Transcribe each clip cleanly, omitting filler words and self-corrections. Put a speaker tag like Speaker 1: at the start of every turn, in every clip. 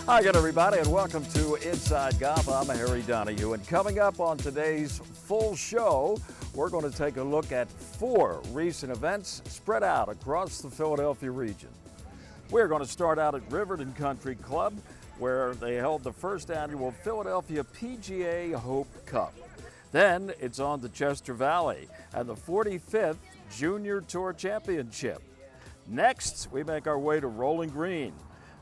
Speaker 1: Hi again, everybody, and welcome to Inside Golf. I'm Harry Donahue, and coming up on today's full show, we're going to take a look at 4 recent events spread out across the Philadelphia region. We're going to start out at Riverton Country Club, where they held the first annual Philadelphia PGA Hope Cup. Then it's on to Chester Valley and the 45th Junior Tour Championship. Next, we make our way to Rolling Green.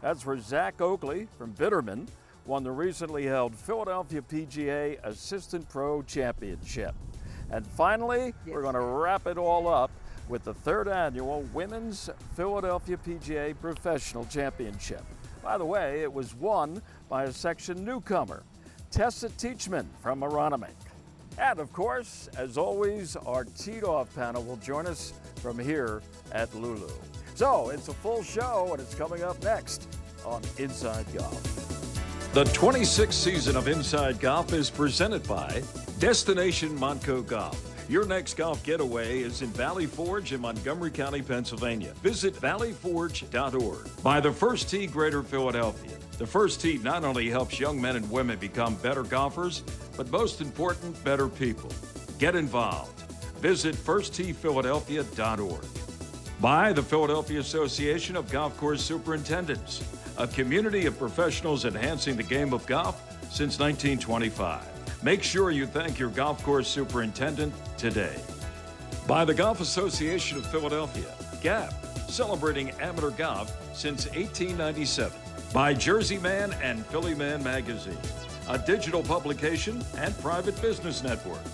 Speaker 1: That's where Zach Oakley from Bitterman won the recently held Philadelphia PGA Assistant Pro Championship. And finally, we're going to wrap it all up with the 3rd annual Women's Philadelphia PGA Professional Championship. By the way, it was won by a section newcomer, Tessa Teachman from Aronimink. And of course, as always, our teed-off panel will join us from here at Lulu. So it's a full show, and it's coming up next on Inside Golf.
Speaker 2: The 26th season of Inside Golf is presented by Destination Montco Golf. Your next golf getaway is in Valley Forge in Montgomery County, Pennsylvania. Visit valleyforge.org. By the First Tee Greater Philadelphia. The First Tee not only helps young men and women become better golfers, but most important, better people. Get involved. Visit firstteephiladelphia.org. By the Philadelphia Association of Golf Course Superintendents, a community of professionals enhancing the game of golf since 1925. Make sure you thank your golf course superintendent today. By the Golf Association of Philadelphia, GAP, celebrating amateur golf since 1897. By Jersey Man and Philly Man magazine, a digital publication and private business network.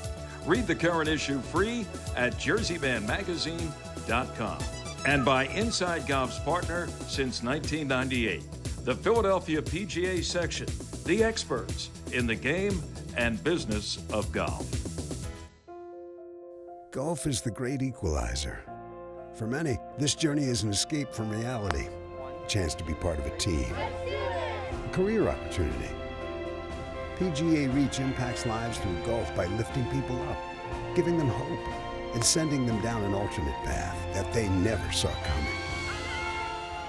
Speaker 2: Read the current issue free at jerseymanmagazine.com. And by Inside Golf's partner since 1998, the Philadelphia PGA section, the experts in the game and business of golf.
Speaker 3: Golf is the great equalizer. For many, this journey is an escape from reality, a chance to be part of a team, a career opportunity. PGA Reach impacts lives through golf by lifting people up, giving them hope, and sending them down an alternate path that they never saw coming.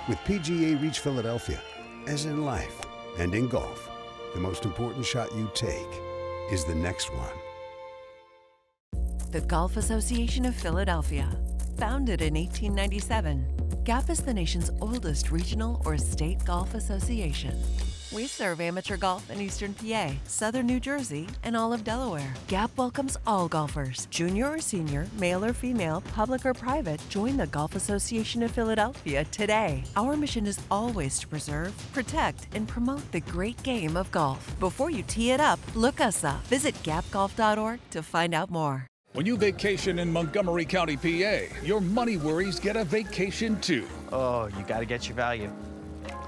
Speaker 3: With PGA Reach Philadelphia, as in life and in golf, the most important shot you take is the next one.
Speaker 4: The Golf Association of Philadelphia. Founded in 1897, GAP is the nation's oldest regional or state golf association. We serve amateur golf in Eastern PA, Southern New Jersey, and all of Delaware. GAP welcomes all golfers, junior or senior, male or female, public or private. Join the Golf Association of Philadelphia today. Our mission is always to preserve, protect, and promote the great game of golf. Before you tee it up, look us up. Visit gapgolf.org to find out more.
Speaker 5: When you vacation in Montgomery County, PA, your money worries get a vacation too.
Speaker 6: Oh, you gotta get your value.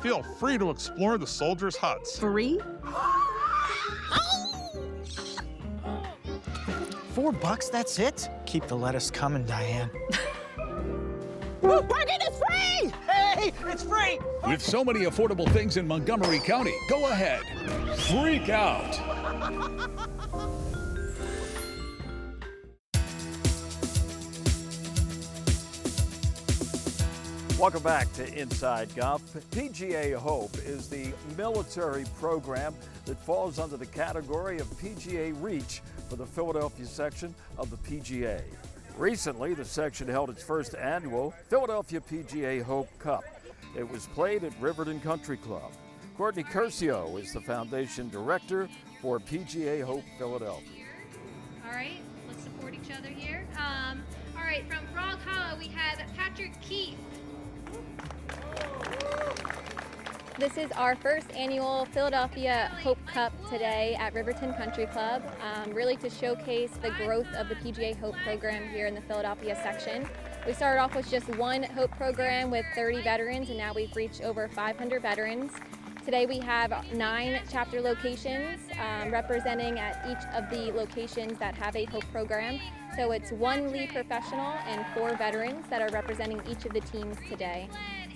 Speaker 7: Feel free to explore the soldiers' huts.
Speaker 8: Free?
Speaker 6: $4, that's it? Keep the lettuce coming, Diane.
Speaker 8: Parking is free!
Speaker 6: Hey, it's free!
Speaker 5: With so many affordable things in Montgomery County, go ahead. Freak out.
Speaker 1: Welcome back to Inside Golf. PGA Hope is the military program that falls under the category of PGA Reach for the Philadelphia section of the PGA. Recently, the section held its first annual Philadelphia PGA Hope Cup. It was played at Riverton Country Club. Courtney Curcio is the foundation director for PGA Hope Philadelphia.
Speaker 9: All right, let's support each other here. All right, from Frog Hollow, we have Patrick Keith.
Speaker 10: This is our first annual Philadelphia Hope Cup today at Riverton Country Club, really to showcase the growth of the PGA Hope program here in the Philadelphia section. We started off with just one Hope program with 30 veterans, and now we've reached over 500 veterans. Today we have 9 chapter locations representing at each of the locations that have a Hope program. So it's 1 lead professional and 4 veterans that are representing each of the teams today.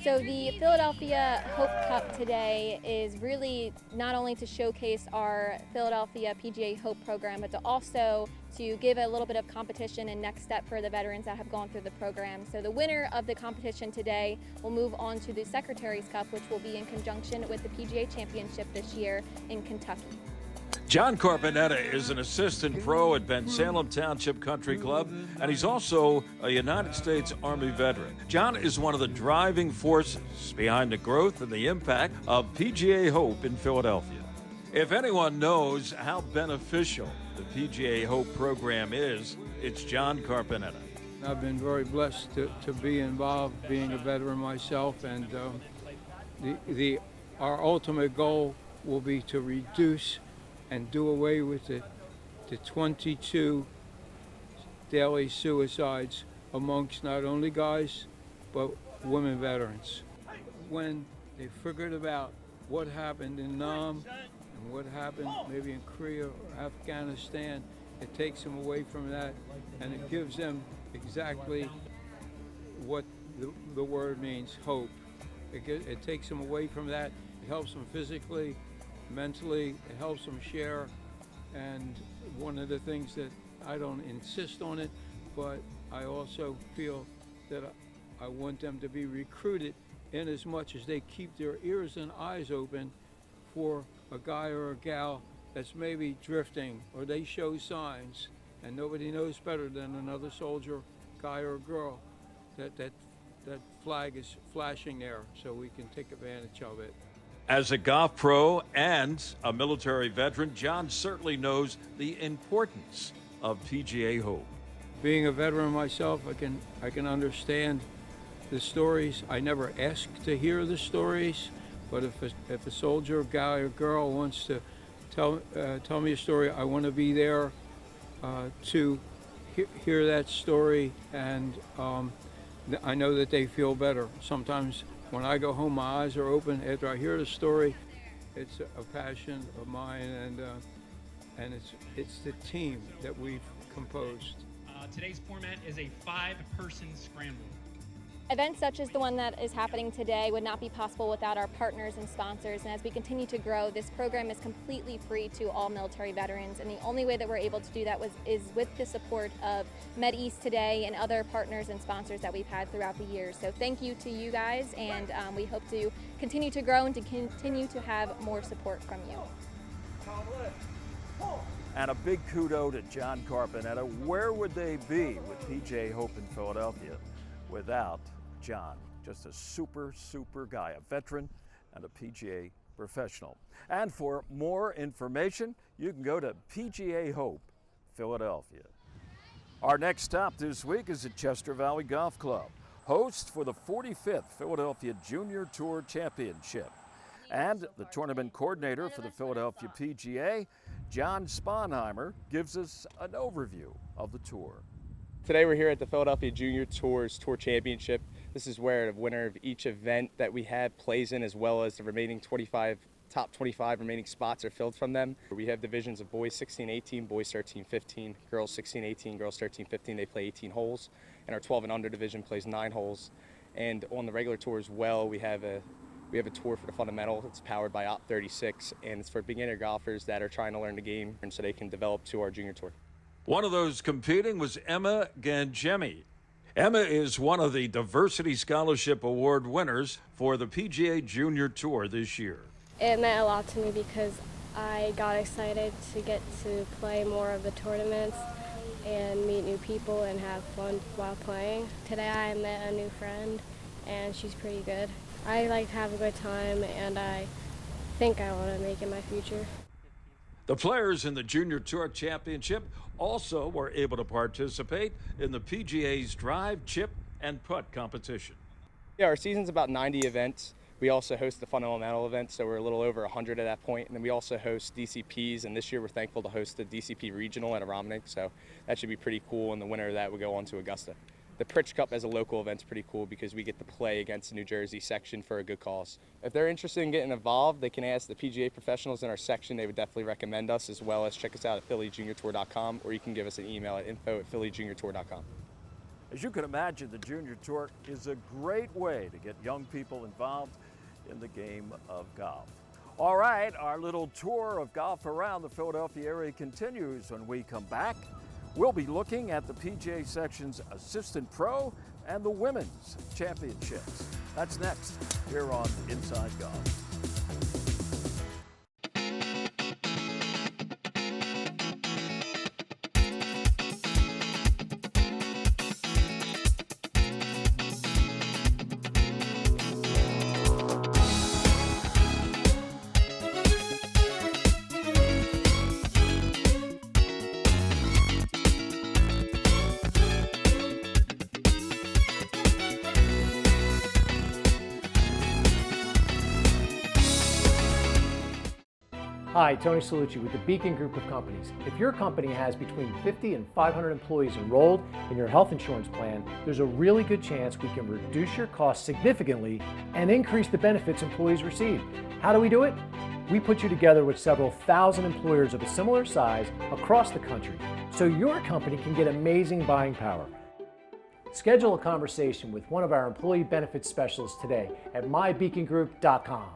Speaker 10: So the Philadelphia Hope Cup today is really not only to showcase our Philadelphia PGA Hope program, but to also to give a little bit of competition and next step for the veterans that have gone through the program. So the winner of the competition today will move on to the Secretary's Cup, which will be in conjunction with the PGA Championship this year in Kentucky.
Speaker 2: John Carpinetta is an assistant pro at Ben Salem Township Country Club, and he's also a United States Army veteran. John is one of the driving forces behind the growth and the impact of PGA Hope in Philadelphia. If anyone knows how beneficial the PGA Hope program is, it's John Carpinetta.
Speaker 8: I've been very blessed to be involved, being a veteran myself, and our ultimate goal will be to reduce and do away with the 22 daily suicides amongst not only guys, but women veterans. When they figured about what happened in Nam and what happened maybe in Korea or Afghanistan, it takes them away from that, and it gives them exactly what the word means, hope. It takes them away from that. It helps them physically, mentally, it helps them share. And one of the things that I don't insist on it, but I also feel that I want them to be recruited in as much as they keep their ears and eyes open for a guy or a gal that's maybe drifting, or they show signs, and nobody knows better than another soldier, guy or girl, that flag is flashing there, so we can take advantage of it.
Speaker 2: As a golf pro and a military veteran, John certainly knows the importance of PGA Hope.
Speaker 8: Being a veteran myself, I can understand the stories. I never ask to hear the stories, but if a soldier, guy or girl wants to tell me a story, I want to be there to hear that story, and I know that they feel better. Sometimes when I go home, my eyes are open after I hear the story. It's a passion of mine, and it's the team that we've composed.
Speaker 11: Today's format is a 5-person scramble.
Speaker 10: Events such as the one that is happening today would not be possible without our partners and sponsors, and as we continue to grow, this program is completely free to all military veterans, and the only way that we're able to do that is with the support of MedEast today and other partners and sponsors that we've had throughout the years. So thank you to you guys, and we hope to continue to grow and to continue to have more support from you.
Speaker 1: And a big kudo to John Carpinetta. Where would they be with PGA Hope in Philadelphia without John? Just a super guy, a veteran and a PGA professional. And for more information, you can go to PGA Hope Philadelphia. Our next stop this week is at Chester Valley Golf Club, host for the 45th Philadelphia Junior Tour Championship. And the tournament coordinator for the Philadelphia PGA, John Sponheimer, gives us an overview of the tour.
Speaker 12: Today we're here at the Philadelphia Junior Tours Tour Championship. This is where the winner of each event that we have plays in, as well as the remaining top 25 remaining spots are filled from them. We have divisions of boys 16-18, boys 13-15, girls 16-18, girls 13-15. They play 18 holes, and our 12 and under division plays 9 holes. And on the regular tour as well, we have a tour for the fundamental. It's powered by Op 36, and it's for beginner golfers that are trying to learn the game, and so they can develop to our junior tour.
Speaker 2: One of those competing was Emma Gangemi. Emma is one of the Diversity Scholarship Award winners for the PGA Junior Tour this year.
Speaker 13: It meant a lot to me because I got excited to get to play more of the tournaments and meet new people and have fun while playing. Today I met a new friend, and she's pretty good. I like to have a good time, and I think I want to make it my future.
Speaker 2: The players in the Junior Tour Championship also were able to participate in the PGA's drive, chip, and putt competition.
Speaker 12: Yeah, our season's about 90 events. We also host the fundamental events, so we're a little over 100 at that point. And then we also host DCPs, and this year we're thankful to host the DCP Regional at Aromanic, so that should be pretty cool, and the winner of that would go on to Augusta. The Pritch Cup as a local event's pretty cool because we get to play against the New Jersey section for a good cause. If they're interested in getting involved, they can ask the PGA professionals in our section. They would definitely recommend us, as well as check us out at phillyjuniortour.com, or you can give us an email at info@phillyjuniortour.com.
Speaker 1: As you can imagine, the Junior Tour is a great way to get young people involved in the game of golf. All right, our little tour of golf around the Philadelphia area continues. When we come back, we'll be looking at the PGA section's Assistant Pro and the Women's Championships. That's next here on Inside Golf.
Speaker 14: Hi, Tony Salucci with the Beacon Group of Companies. If your company has between 50 and 500 employees enrolled in your health insurance plan, there's a really good chance we can reduce your costs significantly and increase the benefits employees receive. How do we do it? We put you together with several thousand employers of a similar size across the country so your company can get amazing buying power. Schedule a conversation with one of our employee benefits specialists today at mybeacongroup.com.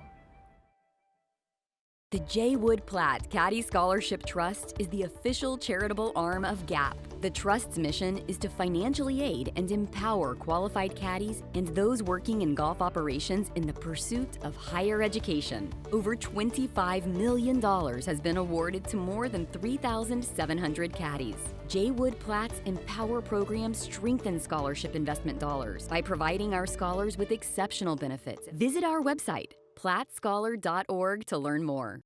Speaker 15: The J. Wood Platt Caddy Scholarship Trust is the official charitable arm of GAP. The Trust's mission is to financially aid and empower qualified caddies and those working in golf operations in the pursuit of higher education. Over $25 million has been awarded to more than 3,700 caddies. J. Wood Platt's Empower program strengthens scholarship investment dollars by providing our scholars with exceptional benefits. Visit our website, plattscholar.org, to learn more.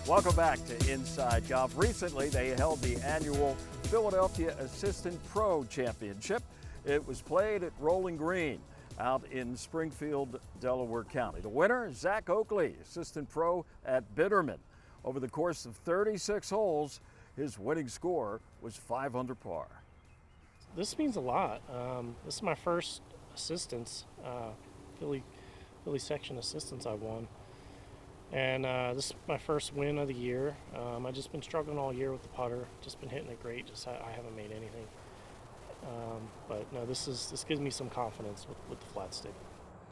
Speaker 1: Welcome back to Inside Golf. Recently, they held the annual Philadelphia Assistant Pro Championship. It was played at Rolling Green out in Springfield, Delaware County. The winner, Zach Oakley, Assistant Pro at Bitterman. Over the course of 36 holes, his winning score was 5 under par.
Speaker 16: This means a lot. This is my first assistance, Philly section assistance I've won. And this is my first win of the year. I've just been struggling all year with the putter, just been hitting it great, just I haven't made anything. But no, this gives me some confidence with the flat stick.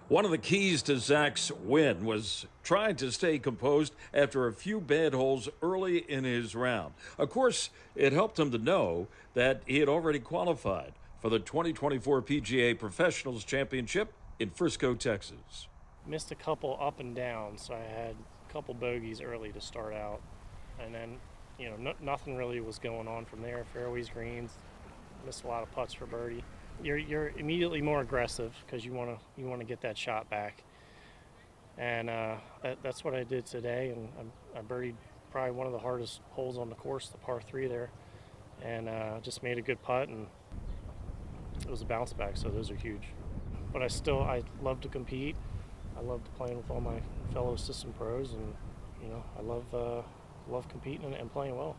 Speaker 2: One of the keys to Zach's win was trying to stay composed after a few bad holes early in his round. Of course, it helped him to know that he had already qualified for the 2024 PGA Professionals Championship in Frisco, Texas.
Speaker 16: Missed a couple up and down, so I had a couple bogeys early to start out. And then, nothing really was going on from there. Fairways, greens, missed a lot of putts for birdie. You're immediately more aggressive because you want to get that shot back, and that's what I did today. And I birdied probably one of the hardest holes on the course, the par 3 there, and just made a good putt, and it was a bounce back. So those are huge. But I love to compete. I love playing with all my fellow assistant pros, and I love competing and playing well.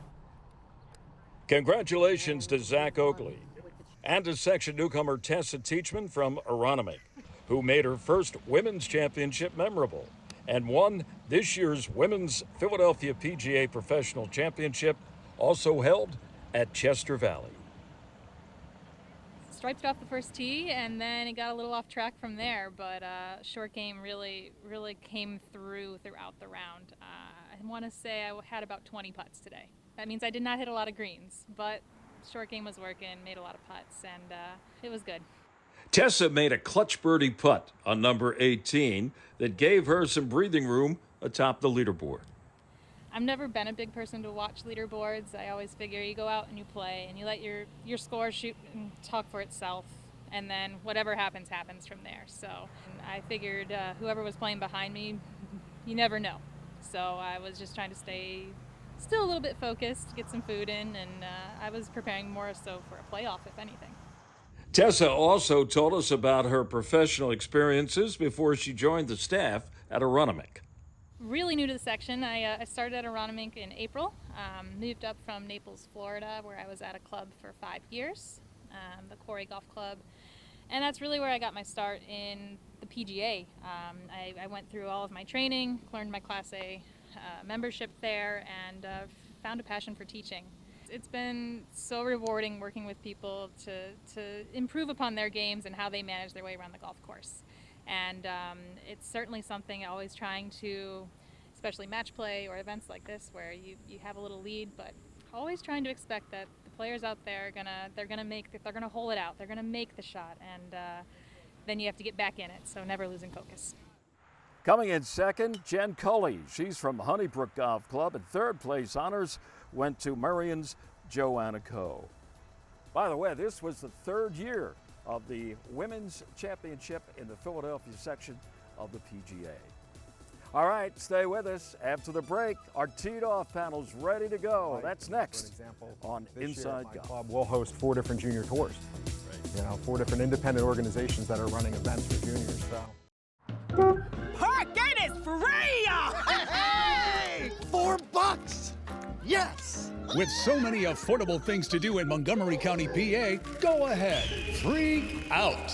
Speaker 2: Congratulations to Zach Oakley. And to section newcomer Tessa Teachman from Aronimink, who made her first women's championship memorable and won this year's Women's Philadelphia PGA Professional Championship, also held at Chester Valley.
Speaker 17: Striped off the first tee, and then it got a little off track from there, but short game really came throughout the round. I want to say I had about 20 putts today. That means I did not hit a lot of greens, but short game was working, made a lot of putts, and it was good.
Speaker 2: Tessa made a clutch birdie putt on number 18 that gave her some breathing room atop the leaderboard.
Speaker 17: I've never been a big person to watch leaderboards. I always figure you go out and you play, and you let your score shoot and talk for itself, and then whatever happens from there. So I figured whoever was playing behind me, you never know. So I was just trying to stay still a little bit focused, get some food in, and I was preparing more so for a playoff, if anything.
Speaker 2: Tessa also told us about her professional experiences before she joined the staff at Aronimink.
Speaker 17: Really new to the section. I started at Aronimink in April, moved up from Naples, Florida, where I was at a club for 5 years, the Quarry Golf Club, and that's really where I got my start in the PGA. I went through all of my training, learned my Class A membership there, and found a passion for teaching. It's been so rewarding working with people to improve upon their games and how they manage their way around the golf course. And it's certainly something always trying to, especially match play or events like this where you have a little lead, but always trying to expect that the players out there they're gonna hole it out, they're gonna make the shot, and then you have to get back in it, so never losing focus.
Speaker 1: Coming in second, Jen Cully. She's from Honeybrook Golf Club, and third place honors went to Marion's Joanna Coe. By the way, this was the third year of the Women's Championship in the Philadelphia section of the PGA. All right, stay with us. After the break, our teed-off panel's ready to go. That's next on Inside Golf.
Speaker 18: Club will host 4 different junior tours. You know, 4 different independent organizations that are running events for juniors. So.
Speaker 19: Parking is free! Hey! $4! Yes!
Speaker 5: With so many affordable things to do in Montgomery County, PA, go ahead, freak out.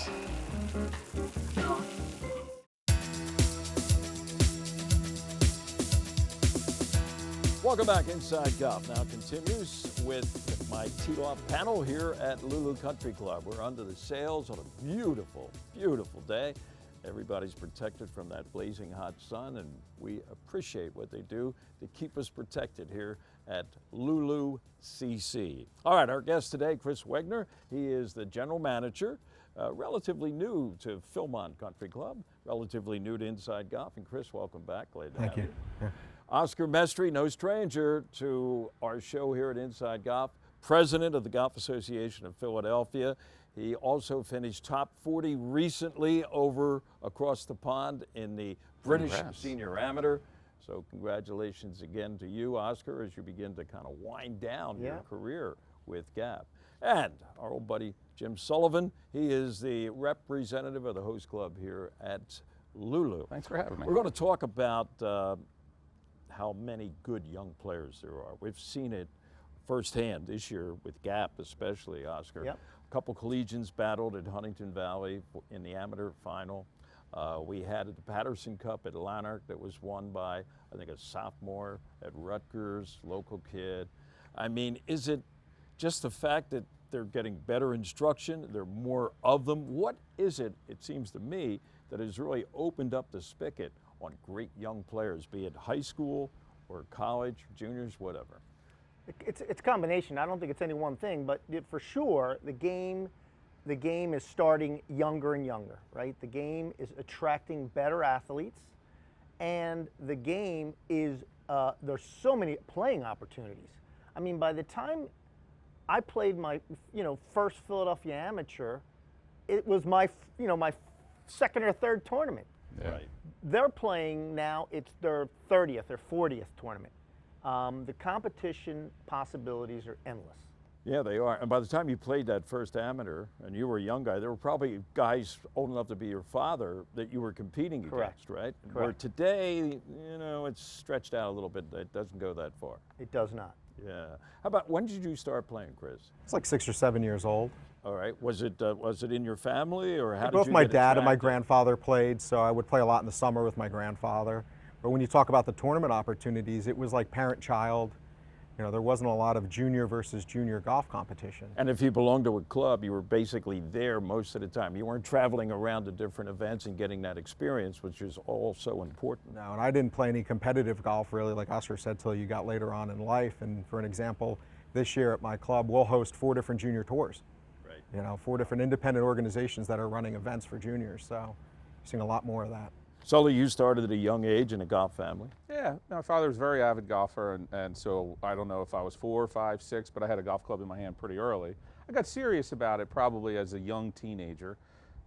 Speaker 1: Welcome back. Inside Golf now continues with my teed-off panel here at Lulu Country Club. We're under the sails on a beautiful, beautiful day. Everybody's protected from that blazing hot sun, and we appreciate what they do to keep us protected here at Lulu CC. All right, our guest today, Chris Wegner. He is the general manager, relatively new to Philmont Country Club, relatively new to Inside Golf. And Chris, welcome back. Glad to have you.
Speaker 18: Yeah.
Speaker 1: Oscar Mestri, no stranger to our show here at Inside Golf, president of the Golf Association of Philadelphia. He also finished top 40 recently over across the pond in the British Senior Amateur. So congratulations again to you, Oscar, as you begin to kind of wind down your career with GAP. And our old buddy Jim Sullivan, he is the representative of the host club here at Lulu.
Speaker 20: Thanks for having me.
Speaker 1: We're going to talk about how many good young players there are. We've seen it firsthand this year with GAP especially, Oscar.
Speaker 6: Yep.
Speaker 1: A couple collegians battled at Huntington Valley in the amateur final. We had at the Patterson Cup at Lanark that was won by, I think, a sophomore at Rutgers, local kid. I mean, is it just the fact that they're getting better instruction, there are more of them? What is it, it seems to me, that has really opened up the spigot on great young players, be it high school or college, juniors, whatever?
Speaker 6: It's a combination. I don't think it's any one thing, but for sure, the game is starting younger and younger, right? The game is attracting better athletes, and the game is, there's so many playing opportunities. I mean, by the time I played my, first Philadelphia Amateur, it was my, my second or third tournament.
Speaker 20: Yeah. Right.
Speaker 6: They're playing now, it's their 30th or 40th tournament. The competition possibilities are endless.
Speaker 1: Yeah, they are. And by the time you played that first amateur, and you were a young guy, there were probably guys old enough to be your father that you were competing against, right?
Speaker 6: Correct.
Speaker 1: Where today, it's stretched out a little bit. It doesn't go that far.
Speaker 6: It does not.
Speaker 1: Yeah. How about, when did you start playing, Chris?
Speaker 18: It's like 6 or 7 years old.
Speaker 1: All right. Was it in your family, or how did
Speaker 18: Both
Speaker 1: you
Speaker 18: my
Speaker 1: get
Speaker 18: dad and my
Speaker 1: attracted?
Speaker 18: grandfather played, so I would play a lot in the summer with my grandfather. But when you talk about the tournament opportunities, it was like parent-child. There wasn't a lot of junior versus junior golf competition.
Speaker 1: And if you belonged to a club, you were basically there most of the time. You weren't traveling around to different events and getting that experience, which is all so important.
Speaker 18: No, and I didn't play any competitive golf really, like Oscar said, till you got later on in life. And for an example, this year at my club, we'll host 4 different junior tours. Right. 4 different independent organizations that are running events for juniors. So you're seeing a lot more of that.
Speaker 1: Sully, you started at a young age in a golf family.
Speaker 20: Yeah, my father was a very avid golfer, and so I don't know if I was 4, 5, 6, but I had a golf club in my hand pretty early. I got serious about it probably as a young teenager,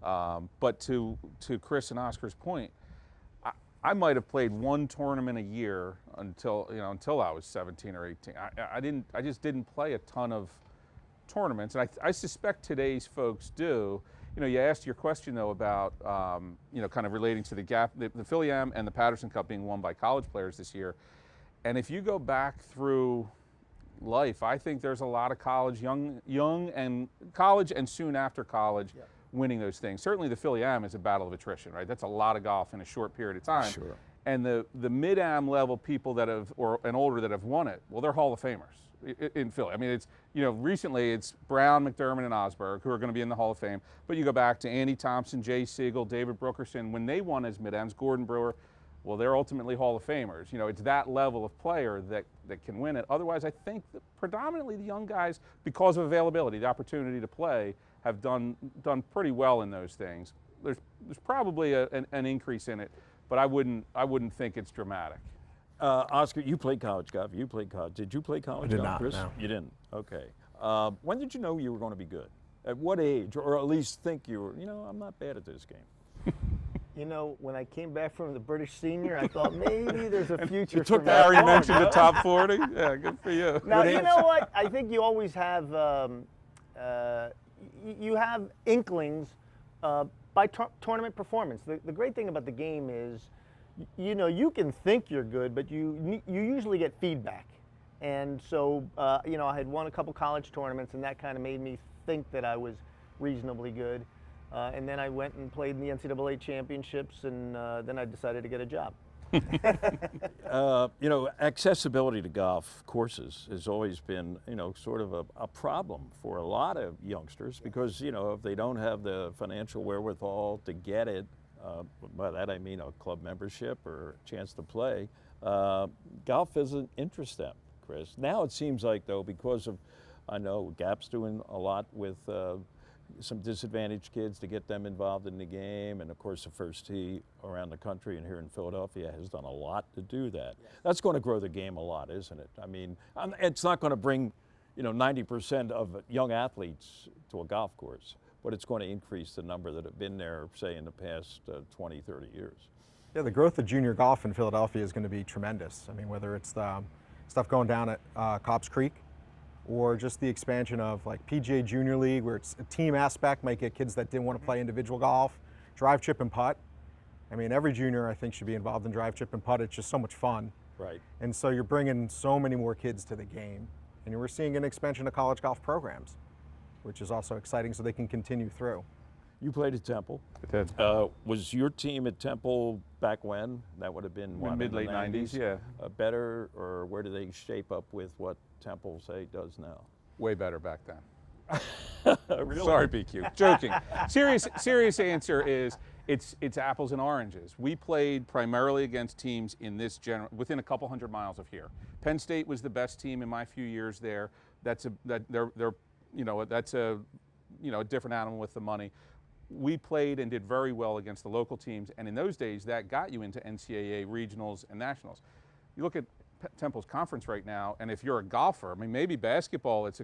Speaker 20: but to Chris and Oscar's point, I might have played 1 tournament a year until I was 17 or 18. I just didn't play a ton of tournaments, and I suspect today's folks do. You asked your question though about, kind of relating to the gap, the Philly Am and the Patterson Cup being won by college players this year. And if you go back through life, I think there's a lot of college, young and college and soon after college, winning those things. Certainly the Philly Am is a battle of attrition, right? That's a lot of golf in a short period of time.
Speaker 1: Sure.
Speaker 20: And the mid-am level people that have, and older that have won it, well, they're Hall of Famers. in Philly. I mean, it's, recently it's Brown, McDermott, and Osberg who are going to be in the Hall of Fame. But you go back to Andy Thompson, Jay Siegel, David Brookerson, when they won as mid-ends, Gordon Brewer, well, they're ultimately Hall of Famers. It's that level of player that can win it. Otherwise, I think that predominantly the young guys, because of availability, the opportunity to play, have done pretty well in those things. There's probably an increase in it, but I wouldn't think it's dramatic.
Speaker 1: Oscar, you played college golf. You played college. Did you play college golf,
Speaker 18: I did not,
Speaker 1: Chris?
Speaker 18: no.
Speaker 1: You didn't? Okay. When did you know you were going to be good? At what age, or at least think you were, I'm not bad at this game?
Speaker 6: When I came back from the British Senior, I thought maybe there's a future
Speaker 20: You took
Speaker 6: for
Speaker 20: Barry
Speaker 6: me.
Speaker 20: mentioned the top 40? Yeah, good for you.
Speaker 6: Now, you know what? I think you always have, you have inklings by tournament performance. The great thing about the game is, you can think you're good, but you usually get feedback. And so, I had won a couple college tournaments, and that kind of made me think that I was reasonably good. And then I went and played in the NCAA championships, and then I decided to get a job.
Speaker 1: Accessibility to golf courses has always been, sort of a problem for a lot of youngsters because, if they don't have the financial wherewithal to get it, by that I mean a club membership or a chance to play, golf doesn't interest them, Chris. Now it seems like, though, because of, I know GAP's doing a lot with some disadvantaged kids to get them involved in the game, and of course the First Tee around the country and here in Philadelphia has done a lot to do that. That's going to grow the game a lot, isn't it? I mean, it's not going to bring 90% of young athletes to a golf course, but it's going to increase the number that have been there, say, in the past 20, 30 years.
Speaker 18: Yeah, the growth of junior golf in Philadelphia is going to be tremendous. I mean, whether it's the stuff going down at Cobbs Creek, or just the expansion of like PGA Junior League, where it's a team aspect, might get kids that didn't want to play individual golf, drive, chip, and putt. I mean, every junior, I think, should be involved in drive, chip, and putt. It's just so much fun.
Speaker 1: Right.
Speaker 18: And so you're bringing so many more kids to the game. And we're seeing an expansion of college golf programs, which is also exciting so they can continue through.
Speaker 1: You played at Temple.
Speaker 20: I did.
Speaker 1: Was your team at Temple back when? That would have been what,
Speaker 20: mid-late 90s, yeah.
Speaker 1: Better, or where do they shape up with what Temple, say, does now?
Speaker 20: Way better back then.
Speaker 1: Really?
Speaker 20: Sorry, BQ. Joking. Serious answer is it's apples and oranges. We played primarily against teams in this within a couple hundred miles of here. Penn State was the best team in my few years there. That's a different animal with the money. We played and did very well against the local teams, and in those days that got you into NCAA regionals and nationals. You look at Temple's conference right now, and if you're a golfer, I mean, maybe basketball it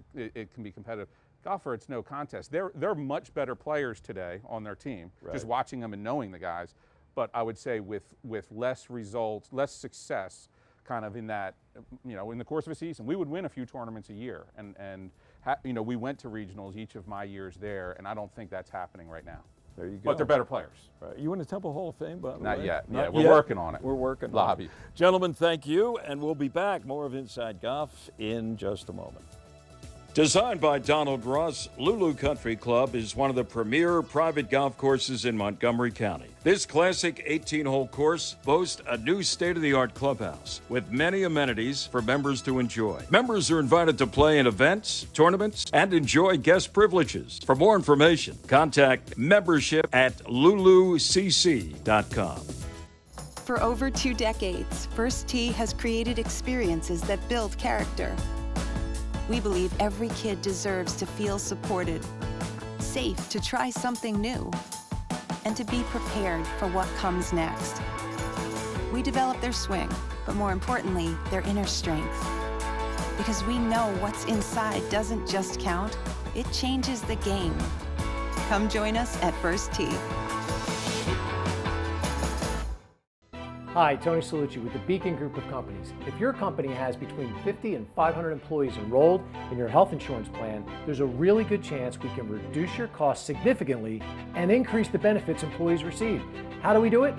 Speaker 20: can be competitive. Golfer, it's no contest. They're much better players today on their team,
Speaker 1: right.
Speaker 20: Just watching them and knowing the guys. But I would say with less results, less success, kind of in that, in the course of a season, we would win a few tournaments a year, and we went to regionals each of my years there, and I don't think that's happening right now.
Speaker 1: There you go.
Speaker 20: But they're better players.
Speaker 1: Right. You in the Temple Hall of Fame, by the way?
Speaker 20: Not yet.
Speaker 1: Not
Speaker 20: yeah, we're
Speaker 1: yet.
Speaker 20: working on it.
Speaker 1: We're working
Speaker 20: Lobby.
Speaker 1: on it. Gentlemen, thank you, and we'll be back. More of Inside Golf in just a moment. Designed by Donald Ross, Lulu Country Club is one of the premier private golf courses in Montgomery County. This classic 18-hole course boasts a new state-of-the-art clubhouse with many amenities for members to enjoy. Members are invited to play in events, tournaments, and enjoy guest privileges. For more information, contact membership@lulucc.com.
Speaker 21: For over 2 decades, First Tee has created experiences that build character. We believe every kid deserves to feel supported, safe to try something new, and to be prepared for what comes next. We develop their swing, but more importantly, their inner strength. Because we know what's inside doesn't just count, it changes the game. Come join us at First Tee.
Speaker 14: Hi, Tony Salucci with the Beacon Group of Companies. If your company has between 50 and 500 employees enrolled in your health insurance plan, there's a really good chance we can reduce your costs significantly and increase the benefits employees receive. How do we do it?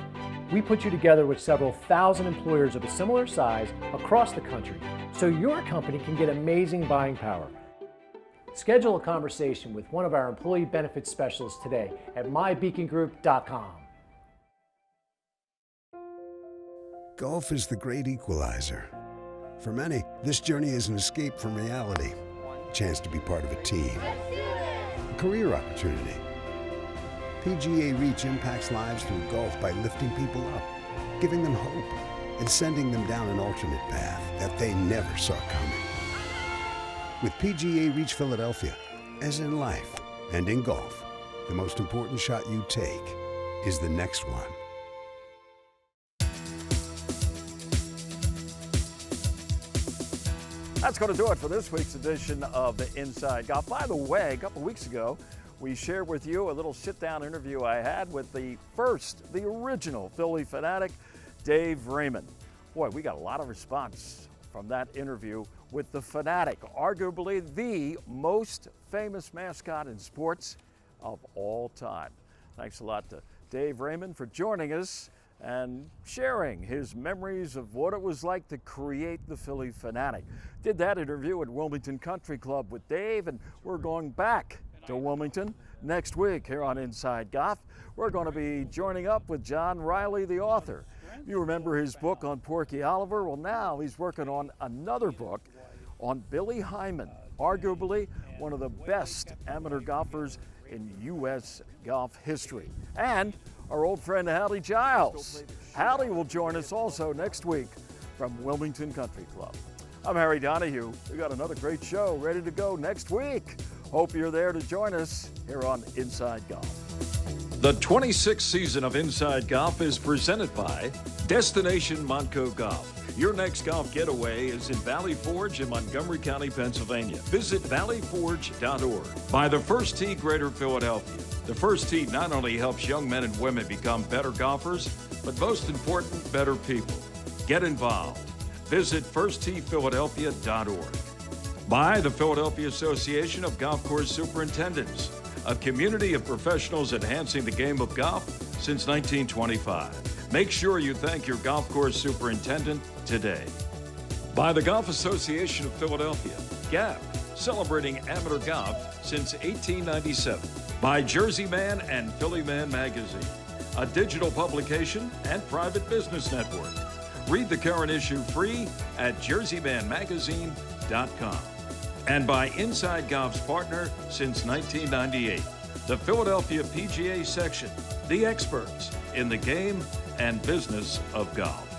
Speaker 14: We put you together with several thousand employers of a similar size across the country so your company can get amazing buying power. Schedule a conversation with one of our employee benefits specialists today at mybeacongroup.com.
Speaker 3: Golf is the great equalizer. For many, this journey is an escape from reality, a chance to be part of a team, a career opportunity. PGA Reach impacts lives through golf by lifting people up, giving them hope, and sending them down an alternate path that they never saw coming. With PGA Reach Philadelphia, as in life and in golf, the most important shot you take is the next one.
Speaker 1: That's going to do it for this week's edition of the Inside Golf. By the way, a couple weeks ago, we shared with you a little sit-down interview I had with the original Philly fanatic, Dave Raymond. Boy, we got a lot of response from that interview with the fanatic, arguably the most famous mascot in sports of all time. Thanks a lot to Dave Raymond for joining us and sharing his memories of what it was like to create the Philly fanatic. Did that interview at Wilmington Country Club with Dave, and we're going back to Wilmington next week here on Inside Golf. We're going to be joining up with John Riley, the author. You remember his book on Porky Oliver? Well, now he's working on another book on Billy Hyman, arguably one of the best amateur golfers in U.S. golf history. And our old friend Hallie Giles. Hallie will join us also next week from Wilmington Country Club. I'm Harry Donahue. We got another great show ready to go next week. Hope you're there to join us here on Inside Golf.
Speaker 2: The 26th season of Inside Golf is presented by Destination Montco Golf. Your next golf getaway is in Valley Forge in Montgomery County, Pennsylvania. Visit valleyforge.org. By the First Tee Greater Philadelphia. The First Tee not only helps young men and women become better golfers, but most important, better people. Get involved. Visit firstteephiladelphia.org. By the Philadelphia Association of Golf Course Superintendents, a community of professionals enhancing the game of golf since 1925. Make sure you thank your golf course superintendent today. By the Golf Association of Philadelphia, GAP, celebrating amateur golf since 1897. By Jersey Man and Philly Man Magazine, a digital publication and private business network. Read the current issue free at jerseymanmagazine.com. And by Inside Golf's partner since 1998, the Philadelphia PGA section, the experts in the game and business of golf.